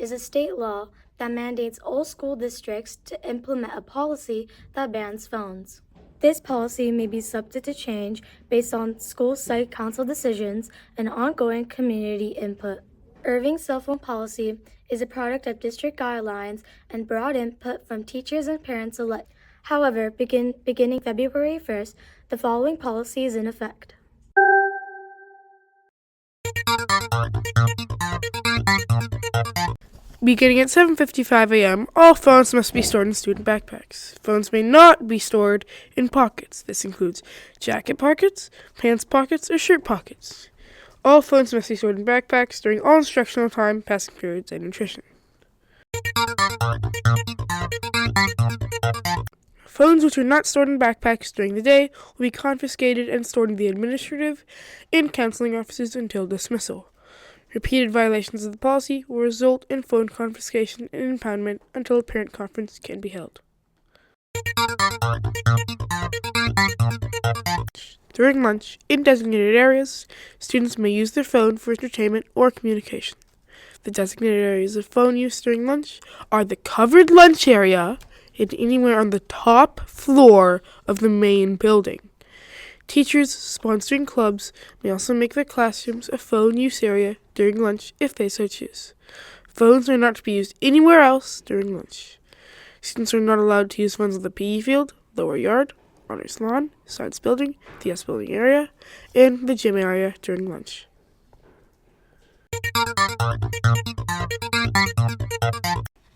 is a state law that mandates all school districts to implement a policy that bans phones. This policy may be subject to change based on school site council decisions and ongoing community input. Irving Cell Phone Policy is a product of district guidelines and broad input from teachers and parents alike. However, beginning February 1st, the following policy is in effect. Beginning at 7:55 a.m., all phones must be stored in student backpacks. Phones may not be stored in pockets. This includes jacket pockets, pants pockets, or shirt pockets. All phones must be stored in backpacks during all instructional time, passing periods, and nutrition. Phones which are not stored in backpacks during the day will be confiscated and stored in the administrative and counseling offices until dismissal. Repeated violations of the policy will result in phone confiscation and impoundment until a parent conference can be held. During lunch, in designated areas, students may use their phone for entertainment or communication. The designated areas of phone use during lunch are the covered lunch area and anywhere on the top floor of the main building. Teachers sponsoring clubs may also make their classrooms a phone use area during lunch if they so choose. Phones are not to be used anywhere else during lunch. Students are not allowed to use phones on the PE field, lower yard, honors lawn, science building, the S building area, and the gym area during lunch.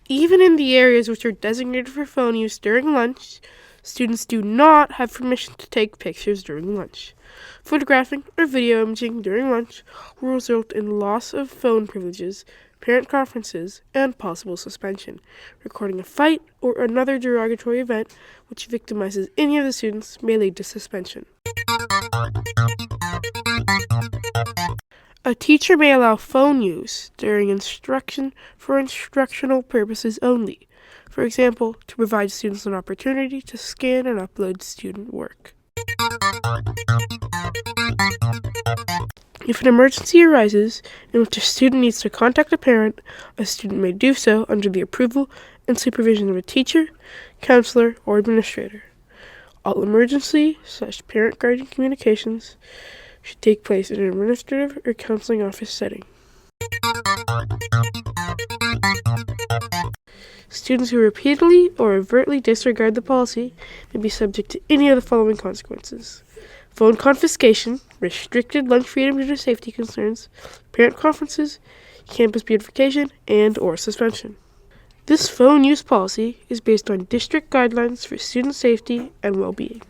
Even in the areas which are designated for phone use during lunch, students do not have permission to take pictures during lunch. Photographing or video imaging during lunch will result in loss of phone privileges, parent conferences, and possible suspension. Recording a fight or another derogatory event which victimizes any of the students may lead to suspension. A teacher may allow phone use during instruction for instructional purposes only. For example, to provide students an opportunity to scan and upload student work. If an emergency arises in which a student needs to contact a parent, a student may do so under the approval and supervision of a teacher, counselor, or administrator. All emergency/parent-guardian communications should take place in an administrative or counseling office setting. Students who repeatedly or overtly disregard the policy may be subject to any of the following consequences: phone confiscation, restricted lunch freedom due to safety concerns, parent conferences, campus beautification, and/or suspension. This phone use policy is based on district guidelines for student safety and well-being.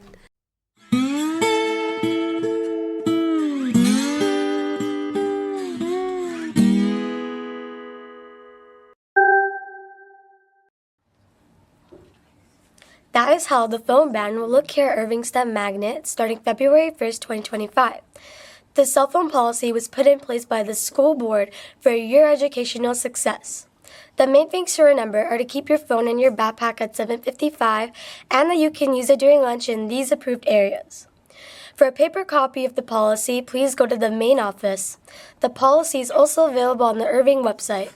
That is how the phone ban will look here at Irving STEM Magnet starting February 1st, 2025. The cell phone policy was put in place by the school board for your educational success. The main things to remember are to keep your phone in your backpack at 7:55 and that you can use it during lunch in these approved areas. For a paper copy of the policy, please go to the main office. The policy is also available on the Irving website.